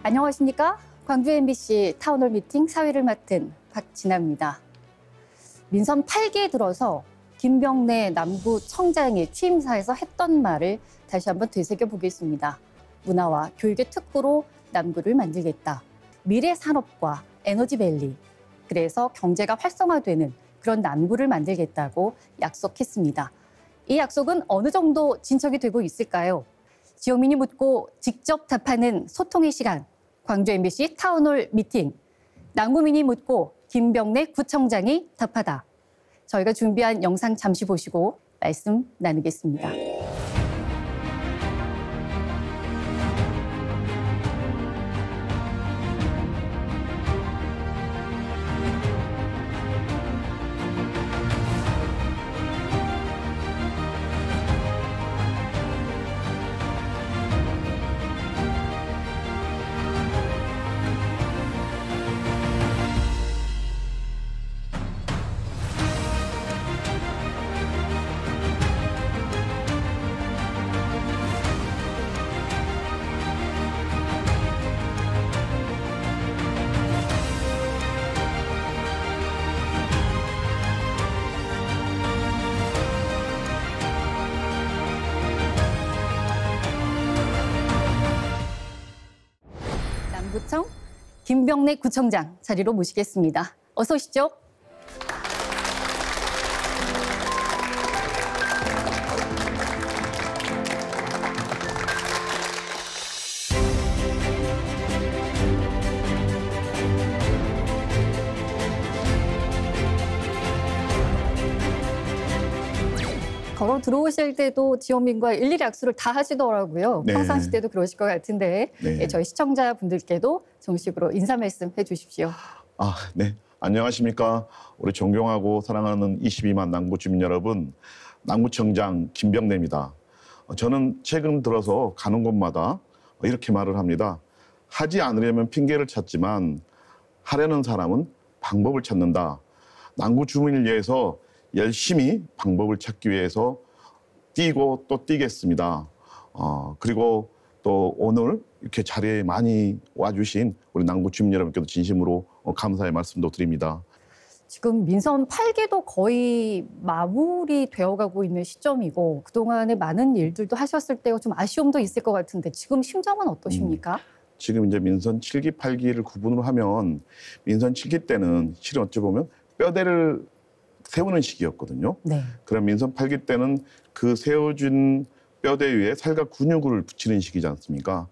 안녕하십니까? 광주 MBC 타운홀 미팅 사회를 맡은 박진아입니다. 민선 8기에 들어서 김병래 남구청장이 취임사에서 했던 말을 다시 한번 되새겨보겠습니다. 문화와 교육의 특구로 남구를 만들겠다. 미래 산업과 에너지밸리. 그래서 경제가 활성화되는 그런 남구를 만들겠다고 약속했습니다. 이 약속은 어느 정도 진척이 되고 있을까요? 지역민이 묻고 직접 답하는 소통의 시간. 광주 MBC 타운홀 미팅. 남구민이 묻고 김병래 구청장이 답하다. 저희가 준비한 영상 잠시 보시고 말씀 나누겠습니다. 남구청 김병래 구청장 자리로 모시겠습니다. 어서 오시죠. 걸어 들어오실 때도 지역민과 일일이 악수를 다 하시더라고요. 네. 평상시 때도 그러실 것 같은데 네. 저희 시청자분들께도 정식으로 인사 말씀 해주십시오. 네. 안녕하십니까. 우리 존경하고 사랑하는 22만 남구 주민 여러분, 남구청장 김병래입니다. 저는 최근 들어서 가는 곳마다 이렇게 말을 합니다. 하지 않으려면 핑계를 찾지만 하려는 사람은 방법을 찾는다. 남구 주민을 위해서 열심히 방법을 찾기 위해서 뛰고 또 뛰겠습니다. 그리고 또 오늘 이렇게 자리에 많이 와주신 우리 남구 주민 여러분께도 진심으로 감사의 말씀도 드립니다. 지금 민선 8기도 거의 마무리되어가고 있는 시점이고 그동안에 많은 일들도 하셨을 때가 좀 아쉬움도 있을 것 같은데 지금 심정은 어떠십니까? 지금 이제 민선 7기, 8기를 구분으로 하면 민선 7기 때는 실은 어찌 보면 뼈대를 세우는 시기였거든요. 네. 그럼 민선 8기 때는 그 세워준 뼈대 위에 살과 근육을 붙이는 시기지 않습니까?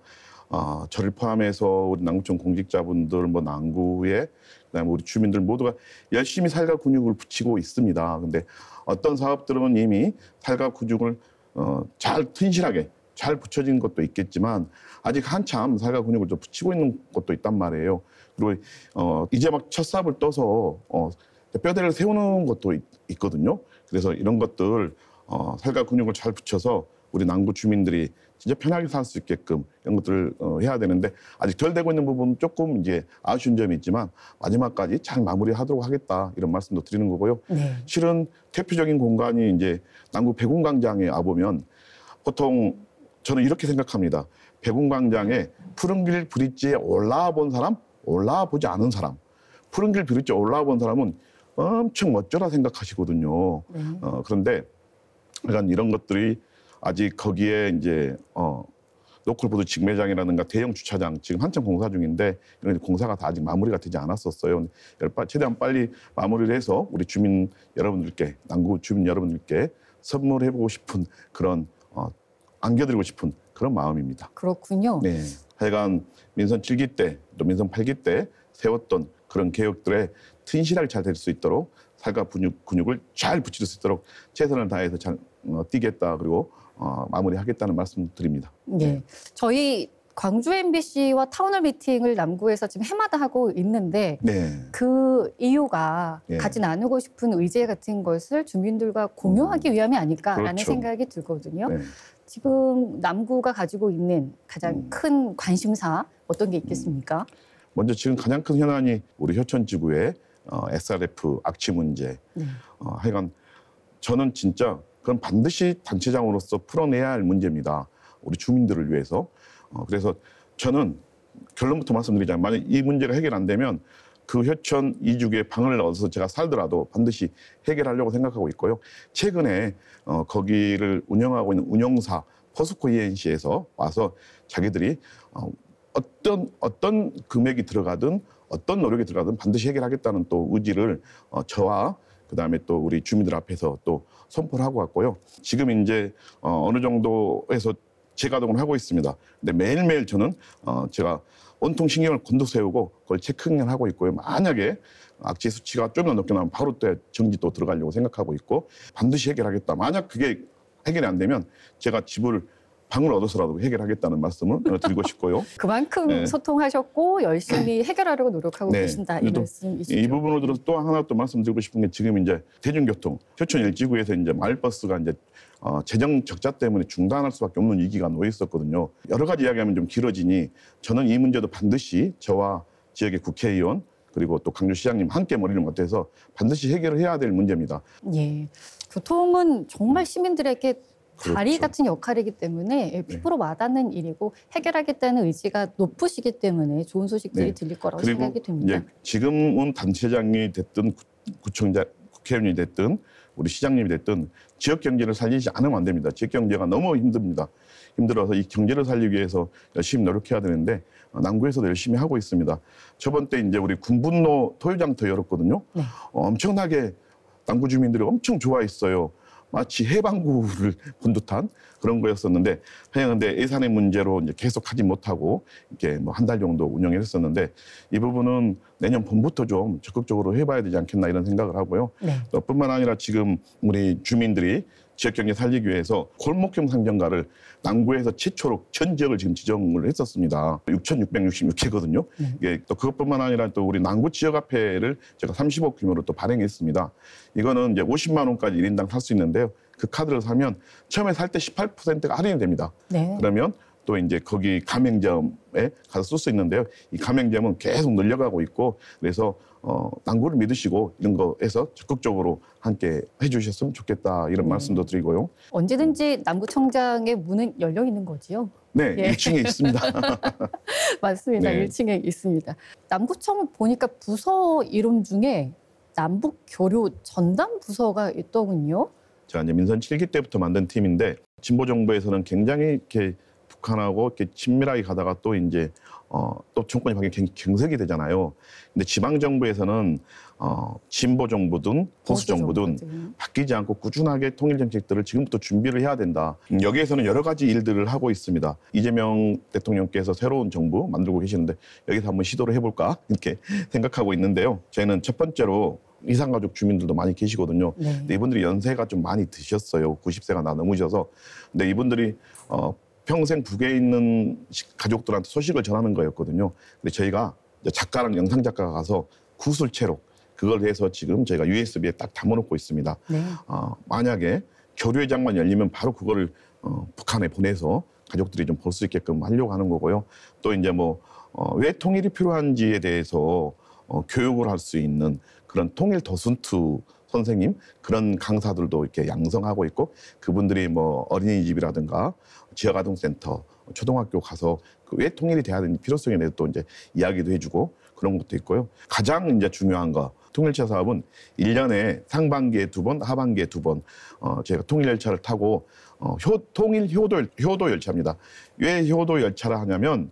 저를 포함해서 우리 남구청 공직자분들, 남구에 그다음에 우리 주민들 모두가 열심히 살과 근육을 붙이고 있습니다. 근데 어떤 사업들은 이미 살과 근육을 잘 튼실하게 잘 붙여진 것도 있겠지만 아직 한참 살과 근육을 좀 붙이고 있는 것도 있단 말이에요. 그리고 이제 막 첫 삽을 떠서 뼈대를 세우는 것도 있거든요. 그래서 이런 것들 살과 근육을 잘 붙여서 우리 남구 주민들이 진짜 편하게 살 수 있게끔 이런 것들을 해야 되는데 아직 덜 되고 있는 부분은 조금 이제 아쉬운 점이 있지만 마지막까지 잘 마무리하도록 하겠다 이런 말씀도 드리는 거고요. 네. 실은 대표적인 공간이 이제 남구 백운광장에 와보면 보통 저는 이렇게 생각합니다. 백운광장에 푸른길 브릿지에 올라와 본 사람, 올라와 보지 않은 사람. 푸른길 브릿지에 올라와 본 사람은 엄청 멋져라 생각하시거든요. 네. 그런데 약간 이런 것들이 아직 거기에 이제 로컬보드 직매장이라든가 대형 주차장 지금 한참 공사 중인데 이런 공사가 다 아직 마무리가 되지 않았었어요. 최대한 빨리 마무리를 해서 우리 주민 여러분들께 남구 주민 여러분들께 선물해보고 싶은 그런 안겨드리고 싶은 그런 마음입니다. 그렇군요. 네. 하여간 민선 7기 때 또 민선 8기 때 세웠던 그런 계획들에 튼실하게 잘 될 수 있도록 살과 근육을 잘 붙일 수 있도록 최선을 다해서 잘 뛰겠다 그리고 마무리하겠다는 말씀 드립니다. 네. 저희 광주 MBC와 타운홀 미팅을 남구에서 지금 해마다 하고 있는데 네. 그 이유가 예. 같이 나누고 싶은 의제 같은 것을 주민들과 공유하기 위함이 아닐까라는 그렇죠. 생각이 들거든요. 네. 지금 남구가 가지고 있는 가장 큰 관심사 어떤 게 있겠습니까? 먼저 지금 가장 큰 현안이 우리 효천지구의 SRF 악취 문제. 네. 하여간 저는 진짜 그건 반드시 단체장으로서 풀어내야 할 문제입니다. 우리 주민들을 위해서. 그래서 저는 결론부터 말씀드리자면 만약 이 문제가 해결 안 되면 그 효천 이주구에 방을 얻어서 제가 살더라도 반드시 해결하려고 생각하고 있고요. 최근에 거기를 운영하고 있는 운영사 포스코 ENC에서 와서 자기들이 어떤 금액이 들어가든 어떤 노력이 들어가든 반드시 해결하겠다는 또 의지를 저와 그다음에 또 우리 주민들 앞에서 또 선포를 하고 왔고요. 지금 이제 어느 정도에서 재가동을 하고 있습니다. 근데 매일매일 저는 제가 온통 신경을 곤두세우고 그걸 체크를 하고 있고요. 만약에 악취 수치가 좀 더 높게 나오면 바로 또 정지 또 들어가려고 생각하고 있고 반드시 해결하겠다. 만약 그게 해결이 안 되면 제가 방을 얻어서라도 해결하겠다는 말씀을 드리고 싶고요. 그만큼 네. 소통하셨고 열심히 해결하려고 노력하고 네. 계신다 이 말씀이시죠. 이 부분으로 들어서 또 하나 또 말씀드리고 싶은 게 지금 이제 대중교통 효천 일지구에서 이제 마을버스가 이제 재정 적자 때문에 중단할 수밖에 없는 위기가 놓여 있었거든요. 여러 가지 이야기하면 좀 길어지니 저는 이 문제도 반드시 저와 지역의 국회의원 그리고 또 강주시장님 함께 머리를 맞대서 반드시 해결을 해야 될 문제입니다. 예, 교통은 정말 시민들에게 다리 그렇죠. 같은 역할이기 때문에 피부로 와닿는 일이고 해결하겠다는 의지가 높으시기 때문에 좋은 소식들이 네. 들릴 거라고 그리고 생각이 됩니다. 이제 지금은 단체장이 됐든 구청장, 국회의원이 됐든 우리 시장님이 됐든 지역 경제를 살리지 않으면 안 됩니다. 지역 경제가 너무 힘듭니다. 힘들어서 이 경제를 살리기 위해서 열심히 노력해야 되는데 남구에서도 열심히 하고 있습니다. 저번 때 이제 우리 군분로 토요장터 열었거든요. 네. 엄청나게 남구 주민들이 엄청 좋아했어요. 마치 해방구를 본 듯한 그런 거였었는데 근데 예산의 문제로 이제 계속 하지 못하고 이렇게 뭐 한 달 정도 운영을 했었는데 이 부분은 내년 봄부터 좀 적극적으로 해봐야 되지 않겠나 이런 생각을 하고요. 네. 뿐만 아니라 지금 우리 주민들이 지역 경제 살리기 위해서 골목형 상점가를 남구에서 최초로 전 지역을 지금 지정을 했었습니다. 6,666개거든요. 이게 또 그것뿐만 아니라 또 우리 남구 지역화폐를 제가 30억 규모로 또 발행했습니다. 이거는 이제 50만 원까지 1인당 살 수 있는데요. 그 카드를 사면 처음에 살 때 18%가 할인이 됩니다. 네. 그러면 또 이제 거기 가맹점에 가서 쓸 수 있는데요. 이 가맹점은 계속 늘려가고 있고 그래서 남구를 믿으시고 이런 거에서 적극적으로 함께 해주셨으면 좋겠다 이런 말씀도 드리고요. 언제든지 남구청장의 문은 열려 있는 거지요. 네, 예. 1층에 있습니다. 맞습니다. 네. 1층에 있습니다. 남구청은 보니까 부서 이름 중에 남북교류 전담 부서가 있더군요. 제가 이제 민선 7기 때부터 만든 팀인데 진보 정부에서는 굉장히 이렇게 북한하고 이렇게 친밀하게 가다가 또 이제 또 정권이 바뀌면 경색이 되잖아요. 근데 지방 정부에서는 진보 정부든 보수 정부든 바뀌지 않고 꾸준하게 통일 정책들을 지금부터 준비를 해야 된다. 여기에서는 여러 가지 일들을 하고 있습니다. 이재명 대통령께서 새로운 정부 만들고 계시는데 여기서 한번 시도를 해볼까 이렇게 생각하고 있는데요. 저희는 첫 번째로 이산가족 주민들도 많이 계시거든요. 네. 근데 이분들이 연세가 좀 많이 드셨어요. 90세가 넘으셔서. 근데 이분들이 평생 북에 있는 가족들한테 소식을 전하는 거였거든요. 근데 저희가 작가랑 영상 작가가 가서 구술체록 그걸 해서 지금 저희가 USB에 딱 담아놓고 있습니다. 네. 만약에 교류회장만 열리면 바로 그거를 북한에 보내서 가족들이 좀 볼 수 있게끔 하려고 하는 거고요. 또 이제 왜 통일이 필요한지에 대해서 교육을 할 수 있는 그런 통일 더순투 선생님 그런 강사들도 이렇게 양성하고 있고 그분들이 어린이집이라든가 지역아동센터, 초등학교 가서 왜 통일이 돼야 되는 필요성에 대해서 또 이제 이야기도 해주고 그런 것도 있고요. 가장 이제 중요한 거 통일차 사업은 1년에 상반기에 2번, 하반기에 2번 제가 통일열차를 타고 통일 효도 열차입니다. 왜 효도 열차를 하냐면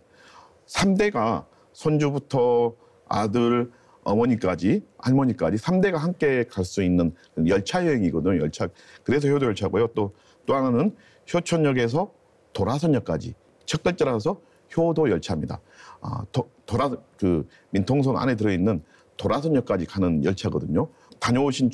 3대가 손주부터 아들, 어머니까지 할머니까지 3대가 함께 갈 수 있는 열차 여행이거든요. 열차. 그래서 효도 열차고요. 또 하나는 효천역에서 도라선역까지 첫 글자라서 효도 열차입니다. 민통선 안에 들어있는 도라선역까지 가는 열차거든요. 다녀오신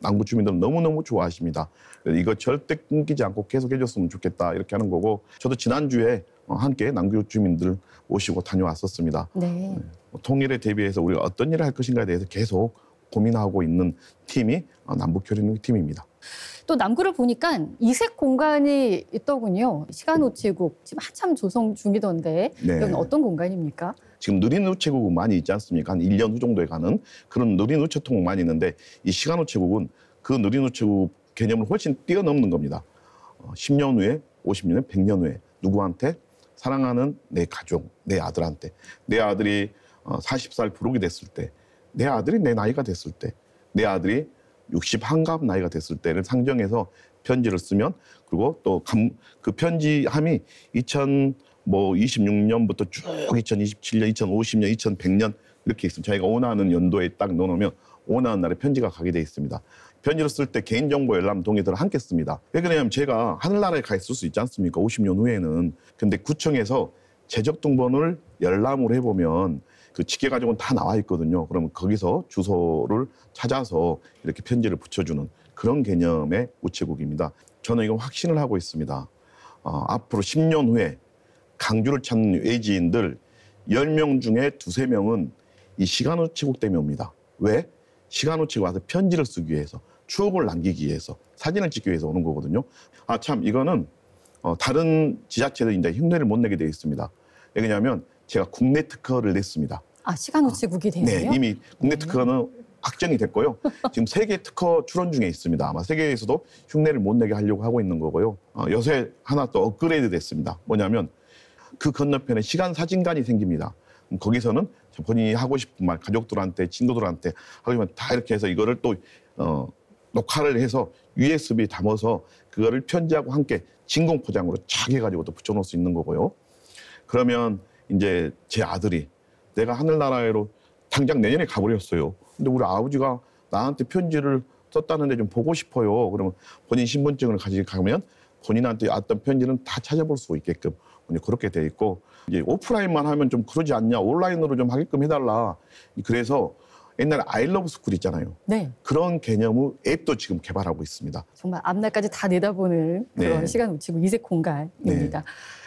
남구 주민들은 너무너무 좋아하십니다. 이거 절대 끊기지 않고 계속 해줬으면 좋겠다 이렇게 하는 거고 저도 지난주에 함께 남구 주민들 모시고 다녀왔었습니다. 네. 통일에 대비해서 우리가 어떤 일을 할 것인가에 대해서 계속 고민하고 있는 팀이 남북교류팀입니다. 또 남구를 보니까 이색 공간이 있더군요. 시간우체국 지금 한참 조성 중이던데 네. 여기는 어떤 공간입니까? 지금 느린 우체국은 많이 있지 않습니까? 한 1년 후 정도에 가는 그런 느린 우체통은 많이 있는데 이 시간 우체국은 그 느린 우체국 개념을 훨씬 뛰어넘는 겁니다. 10년 후에, 50년 후에, 100년 후에 누구한테 사랑하는 내 가족, 내 아들한테, 내 아들이 40살 부록이 됐을 때, 내 아들이 내 나이가 됐을 때, 내 아들이 60 한갑 나이가 됐을 때를 상정해서 편지를 쓰면, 그리고 또 그 편지함이 2026년부터 쭉 2027년, 2050년, 2100년 이렇게 있으면 자기가 원하는 연도에 딱 넣어놓으면 원하는 날에 편지가 가게 돼 있습니다. 편지를 쓸 때 개인정보 열람 동의서를 함께 씁니다. 왜 그러냐면 제가 하늘나라에 가 있을 수 있지 않습니까? 50년 후에는. 근데 구청에서 재적등본을 열람을 해보면 그 직계가족은 다 나와 있거든요. 그러면 거기서 주소를 찾아서 이렇게 편지를 붙여주는 그런 개념의 우체국입니다. 저는 이건 확신을 하고 있습니다. 앞으로 10년 후에 강주를 찾는 외지인들 10명 중에 2~3명은 이 시간우체국 때문에 옵니다. 왜? 시간우체국 와서 편지를 쓰기 위해서, 추억을 남기기 위해서, 사진을 찍기 위해서 오는 거거든요. 참 이거는 다른 지자체들 이제 흉내를 못 내게 되어 있습니다. 왜냐하면 제가 국내 특허를 냈습니다. 시간우체국이 되네요? 네, 이미 국내 특허는 확정이 됐고요. 지금 세계 특허 출원 중에 있습니다. 아마 세계에서도 흉내를 못 내게 하려고 하고 있는 거고요. 요새 하나 또 업그레이드 됐습니다. 뭐냐면 그 건너편에 시간 사진관이 생깁니다. 거기서는 본인이 하고 싶은 말, 가족들한테, 친구들한테 하지만 다 이렇게 해서 이거를 또 녹화를 해서 USB 담아서 그거를 편지하고 함께 진공 포장으로 쫙 해가지고 또 붙여놓을 수 있는 거고요. 그러면 이제 제 아들이 내가 하늘나라로 당장 내년에 가버렸어요. 근데 우리 아버지가 나한테 편지를 썼다는데 좀 보고 싶어요. 그러면 본인 신분증을 가지고 가면 본인한테 왔던 편지는 다 찾아볼 수 있게끔 그렇게 돼 있고, 이제 오프라인만 하면 좀 그러지 않냐, 온라인으로 좀 하게끔 해달라. 그래서 옛날에 아이러브 스쿨 있잖아요. 네. 그런 개념의 앱도 지금 개발하고 있습니다. 정말 앞날까지 다 내다보는 그런 네. 시간우체국 이색 공간입니다. 네.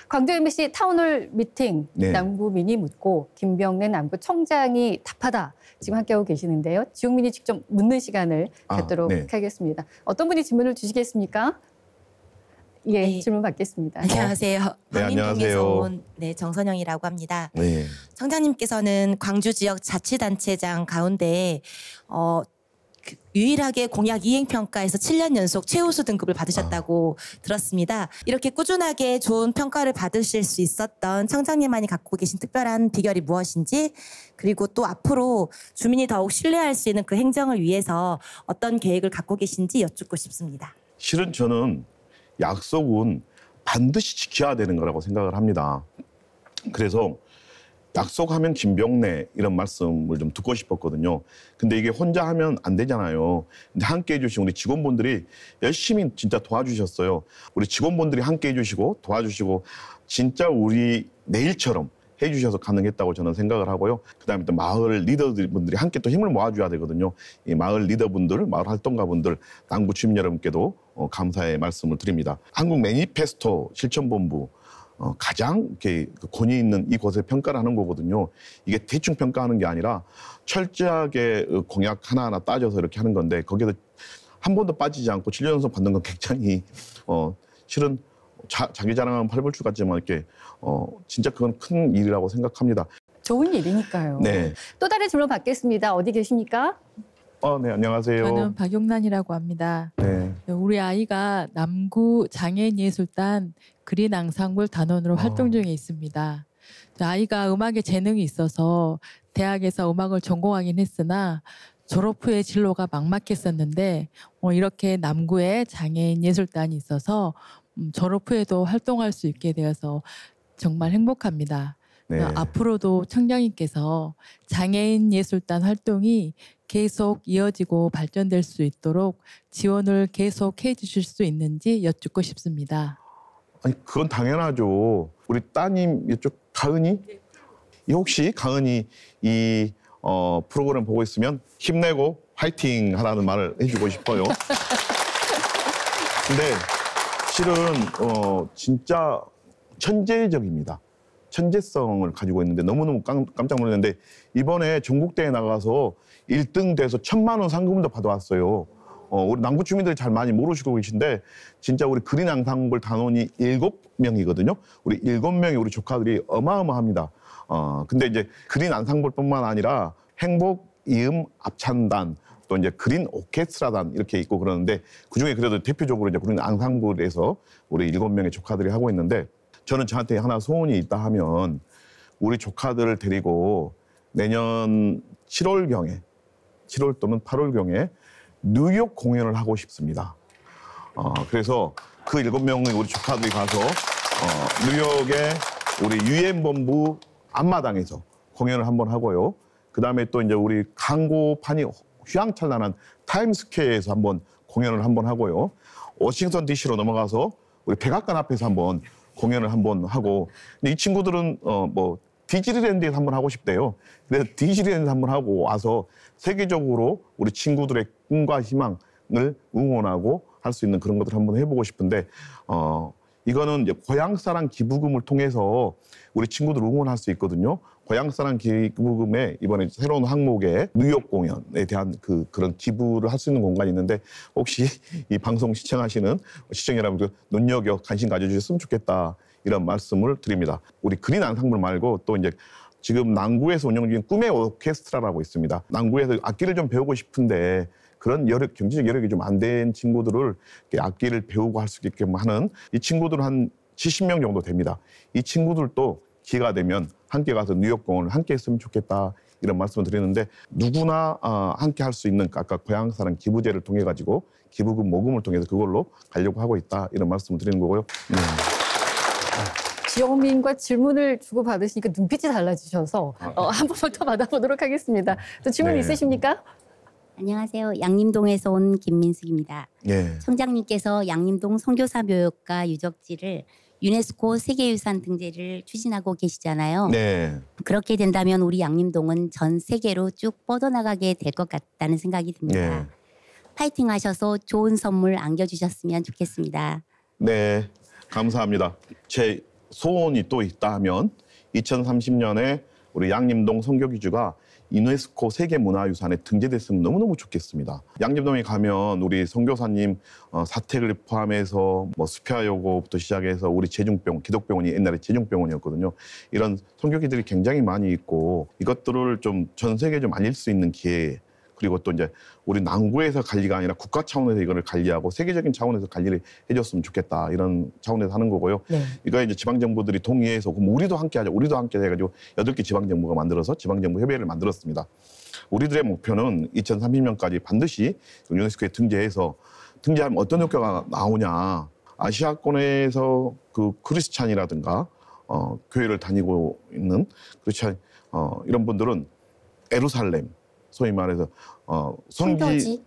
광주 MBC 타운홀 미팅, 네. 남구민이 묻고 김병래 남구청장이 답하다. 지금 함께하고 계시는데요. 지용민이 직접 묻는 시간을 갖도록 네. 하겠습니다. 어떤 분이 질문을 주시겠습니까? 예, 네. 질문 받겠습니다. 안녕하세요. 네, 광민동에서 안녕하세요. 온 정선영이라고 합니다. 네. 청장님께서는 광주 지역 자치단체장 가운데 유일하게 공약 이행평가에서 7년 연속 최우수 등급을 받으셨다고 들었습니다. 이렇게 꾸준하게 좋은 평가를 받으실 수 있었던 청장님만이 갖고 계신 특별한 비결이 무엇인지, 그리고 또 앞으로 주민이 더욱 신뢰할 수 있는 그 행정을 위해서 어떤 계획을 갖고 계신지 여쭙고 싶습니다. 실은 저는 약속은 반드시 지켜야 되는 거라고 생각을 합니다. 그래서 약속하면 김병래 이런 말씀을 좀 듣고 싶었거든요. 근데 이게 혼자 하면 안 되잖아요. 근데 함께 해주신 우리 직원분들이 열심히 진짜 도와주셨어요. 우리 직원분들이 함께 해주시고 도와주시고 진짜 우리 내일처럼 해주셔서 가능했다고 저는 생각을 하고요. 그다음에 또 마을 리더분들이 함께 또 힘을 모아줘야 되거든요. 이 마을 리더분들, 마을 활동가분들, 남구 주민 여러분께도 감사의 말씀을 드립니다. 한국 매니페스토 실천본부 가장 이렇게 권위 있는 이곳에 평가를 하는 거거든요. 이게 대충 평가하는 게 아니라 철저하게 공약 하나하나 따져서 이렇게 하는 건데, 거기서 한 번도 빠지지 않고 7년 연속 받는 건 굉장히 실은 자기 자랑하면 팔불출 같지만 이렇게 진짜 그건 큰 일이라고 생각합니다. 좋은 일이니까요. 네. 또 다른 질문 받겠습니다. 어디 계십니까? 네, 안녕하세요. 저는 박용란이라고 합니다. 네. 우리 아이가 남구 장애인예술단 그린 앙상블 단원으로 활동 중에 있습니다. 아이가 음악에 재능이 있어서 대학에서 음악을 전공하긴 했으나 졸업 후에 진로가 막막했었는데 이렇게 남구에 장애인 예술단이 있어서 졸업 후에도 활동할 수 있게 되어서 정말 행복합니다. 네. 앞으로도 청장님께서 장애인 예술단 활동이 계속 이어지고 발전될 수 있도록 지원을 계속 해주실 수 있는지 여쭙고 싶습니다. 아니, 그건 당연하죠. 우리 따님 이쪽 가은이? 이 혹시 가은이 이 프로그램 보고 있으면 힘내고 화이팅 하라는 말을 해주고 싶어요. 근데 실은 진짜 천재적입니다. 천재성을 가지고 있는데 너무너무 깜짝 놀랐는데 이번에 전국대회 나가서 1등 돼서 1,000만 원 상금도 받아왔어요. 우리 남구 주민들이 잘 많이 모르시고 계신데 진짜 우리 그린 앙상블 단원이 7명이거든요. 우리 7명의 우리 조카들이 어마어마합니다. 근데 이제 그린 앙상블뿐만 아니라 행복 이음 합창단 또 이제 그린 오케스트라단 이렇게 있고 그러는데 그중에 그래도 대표적으로 이제 그린 앙상블에서 우리 7명의 조카들이 하고 있는데 저는 저한테 하나 소원이 있다 하면 우리 조카들을 데리고 내년 7월경에 7월 또는 8월경에 뉴욕 공연을 하고 싶습니다. 그래서 그 7명의 우리 조카들이 가서 뉴욕의 우리 유엔 본부 앞마당에서 공연을 한번 하고요. 그다음에 또 이제 우리 광고판이 휘황찬란한 타임스퀘어에서 한번 공연을 한번 하고요. 워싱턴 DC로 넘어가서 우리 백악관 앞에서 한번 공연을 한번 하고, 근데 이 친구들은 뭐 디즈니랜드에서 한번 하고 싶대요. 그래서 디즈니랜드 한번 하고 와서 세계적으로 우리 친구들의 꿈과 희망을 응원하고 할 수 있는 그런 것들을 한번 해보고 싶은데, 이거는 이제 고향사랑 기부금을 통해서 우리 친구들 응원할 수 있거든요. 고향사랑 기부금에 이번에 새로운 항목의 뉴욕 공연에 대한 그런 기부를 할 수 있는 공간이 있는데, 혹시 이 방송 시청하시는 시청자 여러분들 눈여겨 관심 가져주셨으면 좋겠다, 이런 말씀을 드립니다. 우리 그린 앙상블 말고 또 이제 지금 남구에서 운영 중인 꿈의 오케스트라라고 있습니다. 남구에서 악기를 좀 배우고 싶은데 그런 경제적 여력이 좀 안 된 친구들을 악기를 배우고 할 수 있게 하는, 이 친구들은 한 70명 정도 됩니다. 이 친구들도 기회가 되면 함께 가서 뉴욕 공연을 함께 했으면 좋겠다, 이런 말씀을 드리는데, 누구나 함께 할 수 있는 아까 고향사랑 기부제를 통해 가지고 기부금 모금을 통해서 그걸로 가려고 하고 있다, 이런 말씀을 드리는 거고요. 지영민과 질문을 주고받으시니까 눈빛이 달라지셔서 한 번만 더 받아보도록 하겠습니다. 또 질문 있으십니까? 안녕하세요. 양림동에서 온 김민숙입니다. 청장님께서 양림동 선교사 묘역과 유적지를 유네스코 세계유산 등재를 추진하고 계시잖아요. 그렇게 된다면 우리 양림동은 전 세계로 쭉 뻗어나가게 될 것 같다는 생각이 듭니다. 파이팅 하셔서 좋은 선물 안겨주셨으면 좋겠습니다. 네, 감사합니다. 제 소원이 또 있다 하면 2030년에 우리 양림동 선교기주가 유네스코 세계문화유산에 등재됐으면 너무너무 좋겠습니다. 양림동에 가면 우리 선교사님 사택을 포함해서 뭐 수표요고부터 시작해서 우리 제중병원, 기독병원이 옛날에 제중병원이었거든요. 이런 선교기들이 굉장히 많이 있고, 이것들을 좀 전 세계에 좀 알릴 수 있는 기회, 그리고 또 이제 우리 남구에서 관리가 아니라 국가 차원에서 이거를 관리하고 세계적인 차원에서 관리를 해줬으면 좋겠다, 이런 차원에서 하는 거고요. 이거 이제 지방정부들이 동의해서 그럼 우리도 함께 하자, 우리도 함께 해가지고 8개 지방정부가 만들어서 지방정부 협의회를 만들었습니다. 우리들의 목표는 2030년까지 반드시 유네스코에 등재해서, 등재하면 어떤 효과가 나오냐. 아시아권에서 그 크리스찬이라든가 교회를 다니고 있는 크리스찬 이런 분들은 예루살렘, 소위 말해서 순교지?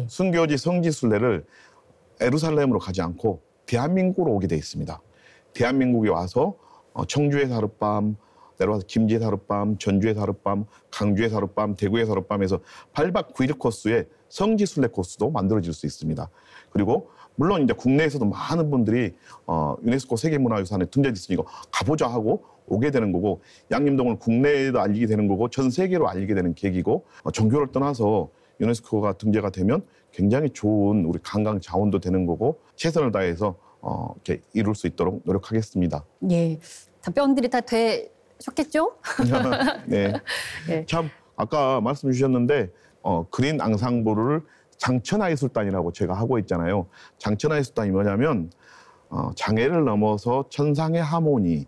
순교지 성지순례를 예루살렘으로 가지 않고 대한민국으로 오게 돼 있습니다. 대한민국에 와서 청주에서 하룻밤, 내려와서 김제에서 하룻밤, 전주에서 하룻밤, 강주에서 하룻밤, 대구에서 하룻밤에서 8박 9일 코스의 성지순례 코스도 만들어질 수 있습니다. 그리고 물론 이제 국내에서도 많은 분들이 유네스코 세계문화유산에 등재됐으니까 가보자 하고 오게 되는 거고, 양림동을 국내에도 알리게 되는 거고 전 세계로 알리게 되는 계기고, 종교를 떠나서 유네스코가 등재가 되면 굉장히 좋은 우리 관광 자원도 되는 거고, 최선을 다해서 이렇게 이룰 수 있도록 노력하겠습니다. 예, 답변들이 다 되셨겠죠? 네. 참 아까 말씀 주셨는데 그린 앙상블을 장천하예술단이라고 제가 하고 있잖아요. 장천하예술단이 뭐냐면 장애를 넘어서 천상의 하모니,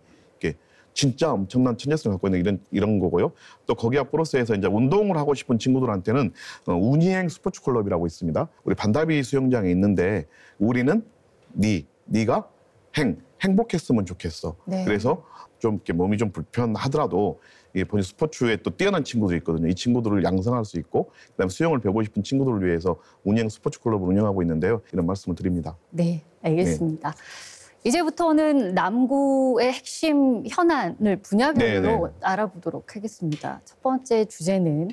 진짜 엄청난 천재성을 갖고 있는 이런 거고요. 또 거기와 플러스해서 이제 운동을 하고 싶은 친구들한테는 운이행 스포츠 클럽이라고 있습니다. 우리 반다비 수영장에 있는데, 우리는 네가 행복했으면 좋겠어. 그래서 좀 이렇게 몸이 좀 불편하더라도 본인 스포츠에 또 뛰어난 친구들이 있거든요. 이 친구들을 양성할 수 있고, 그다음에 수영을 배우고 싶은 친구들을 위해서 운이행 스포츠 클럽을 운영하고 있는데요. 이런 말씀을 드립니다. 네, 알겠습니다. 이제부터는 남구의 핵심 현안을 분야별로 알아보도록 하겠습니다. 첫 번째 주제는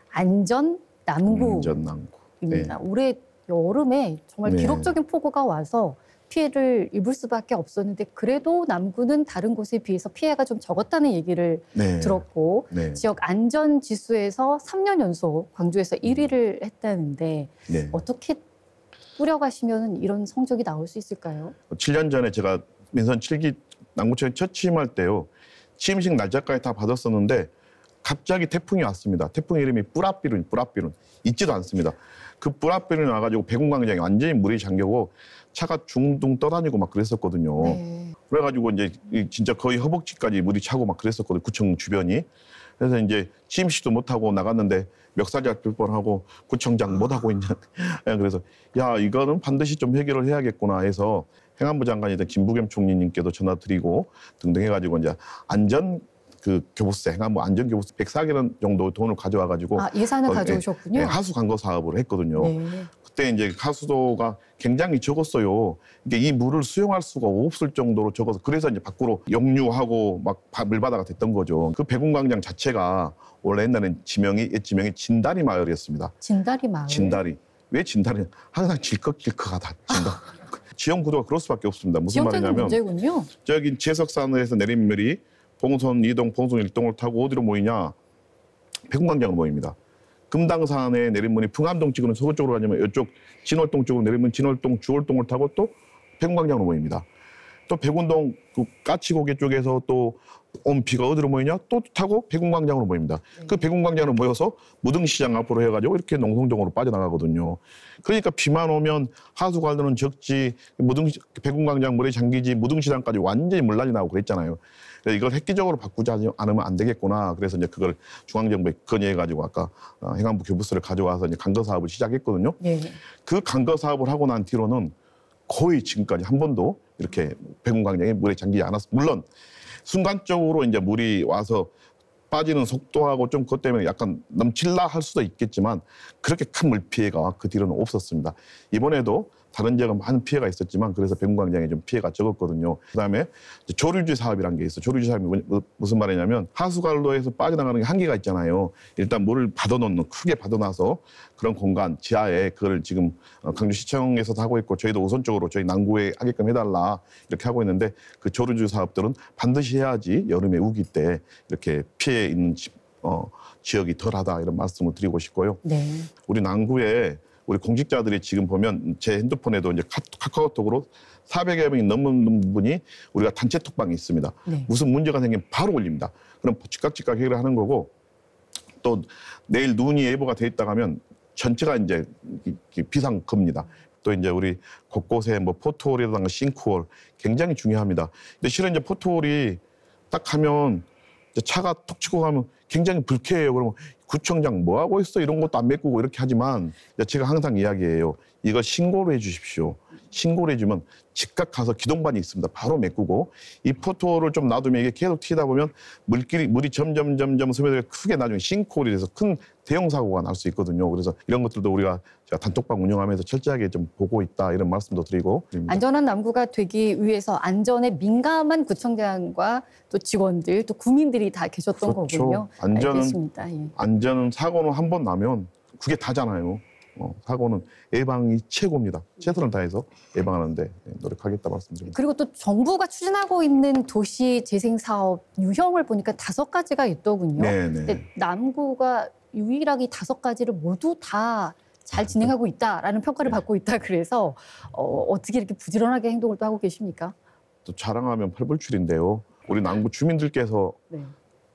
안전 남구입니다. 올해 여름에 정말 기록적인 폭우가 와서 피해를 입을 수밖에 없었는데, 그래도 남구는 다른 곳에 비해서 피해가 좀 적었다는 얘기를 들었고, 지역 안전 지수에서 3년 연속 광주에서 1위를 했다는데 어떻게 뿌려가시면 이런 성적이 나올 수 있을까요? 7년 전에 제가 민선 7기 남구청에 첫 취임할 때요, 취임식 날짜까지 다 받았었는데 갑자기 태풍이 왔습니다. 태풍 이름이 뿌라삐룬 있지도 않습니다. 그 뿌라삐룬이 와가지고 백운광장이 완전히 물이 잠겨고 차가 둥둥 떠다니고 막 그랬었거든요. 그래가지고 이제 진짜 거의 허벅지까지 물이 차고 막 그랬었거든요. 구청 주변이. 그래서 이제 취임식도 못하고 나갔는데 멱살 잡힐 뻔하고 구청장 못하고 있냐. 그래서 야 이거는 반드시 좀 해결을 해야겠구나 해서 행안부 장관이던 김부겸 총리님께도 전화드리고 등등 해가지고 이제 안전 교부세, 행안부 안전교부세 104억 원 정도 돈을 가져와가지고 예산을 가져오셨군요. 하수 간거 사업을 했거든요. 네. 그때 이제 하수도가 굉장히 적었어요. 이게 이 물을 수용할 수가 없을 정도로 적어서 그래서 이제 밖으로 역류하고 막 물바다가 됐던 거죠. 그 백운광장 자체가 원래 옛날엔 지명이 진다리 마을이었습니다. 진다리 마을. 진다리. 왜 진다리? 항상 질컥질컥하다. 지형 구도가 그럴 수밖에 없습니다. 무슨 말이냐면 문제군요. 저기 제석산에서 내린 물이 봉선 2동, 봉선 1동을 타고 어디로 모이냐? 백운광장으로 모입니다. 금당산에 내린 물이 풍암동 쪽으로 서구 쪽으로 가냐면 이쪽 진월동 쪽으로 내리면 진월동, 주월동을 타고 또 백운광장으로 모입니다. 또 백운동 까치고개 쪽에서 또 온 비가 어디로 모이냐? 또 타고 백운광장으로 모입니다. 그 백운광장으로 모여서 무등시장 앞으로 해가지고 이렇게 농성동으로 빠져나가거든요. 그러니까 비만 오면 하수관로는 적지, 백운광장 물에 잠기지, 무등시장까지 완전히 물난리 나고 그랬잖아요. 이걸 획기적으로 바꾸지 않으면 안 되겠구나. 그래서 이제 그걸 중앙정부에 건의해가지고 아까 행안부 교부세를 가져와서 이제 간거 사업을 시작했거든요. 네. 그 간거 사업을 하고 난 뒤로는 거의 지금까지 한 번도 이렇게 백운광장에 물에 잠기지 않았습니다. 물론 순간적으로 이제 물이 와서 빠지는 속도하고 좀 그것 때문에 약간 넘칠라 할 수도 있겠지만 그렇게 큰 물 피해가 그 뒤로는 없었습니다. 이번에도 다른 지역은 많은 피해가 있었지만 그래서 백운광장에 좀 피해가 적었거든요. 그다음에 조류지 사업이라는 게 있어요. 조류지 사업이 무슨 말이냐면 하수관로에서 빠져나가는 게 한계가 있잖아요. 일단 물을 받아놓는 크게 받아놔서 그런 공간 지하에 그걸 지금 강주시청에서도 하고 있고 저희도 우선적으로 저희 남구에 하게끔 해달라 이렇게 하고 있는데 그 조류지 사업들은 반드시 해야지 여름에 우기 때 이렇게 피해 있는 지역이 덜하다 이런 말씀을 드리고 싶고요. 네. 우리 남구에 우리 공직자들이 지금 보면 제 핸드폰에도 이제 카카오톡으로 400여 명이 넘는 분이 우리가 단체 톡방이 있습니다. 네. 무슨 문제가 생기면 바로 올립니다. 그럼 즉각 해결을 하는 거고 또 내일 눈이 예보가 돼 있다 하면 전체가 이제 비상급입니다. 또 이제 우리 곳곳에 뭐 포트홀이라든가 싱크홀 굉장히 중요합니다. 근데 실은 이제 포트홀이 딱 하면 차가 톡 치고 가면 굉장히 불쾌해요. 그러면 구청장 뭐 하고 있어? 이런 것도 안 메꾸고 이렇게 하지만 제가 항상 이야기해요. 이걸 신고를 해 주십시오. 신고를 해주면 즉각 가서 기동반이 있습니다. 바로 메꾸고 이 포토를 좀 놔두면 이게 계속 튀다 보면 물이 점점 스며들고 크게 나중에 싱크홀이 돼서 큰 대형 사고가 날 수 있거든요. 그래서 이런 것들도 우리가 제가 단톡방 운영하면서 철저하게 좀 보고 있다 이런 말씀도 드리고. 안전한 남구가 되기 위해서 안전에 민감한 구청장과 또 직원들 또 구민들이 다 계셨던 그렇죠. 거군요. 알겠습니다. 예. 안전은 사고는 한 번 나면 그게 다잖아요. 사고는 예방이 최고입니다. 최선을 다해서 예방하는데 노력하겠다 말씀드립니다. 그리고 또 정부가 추진하고 있는 도시 재생 사업 유형을 보니까 5가지가 있더군요. 근데 남구가 유일하게 5가지를 모두 다 잘 진행하고 있다라는 평가를 받고 있다 그래서 어떻게 이렇게 부지런하게 행동을 또 하고 계십니까? 또 자랑하면 펄불출인데요. 우리 남구 주민들께서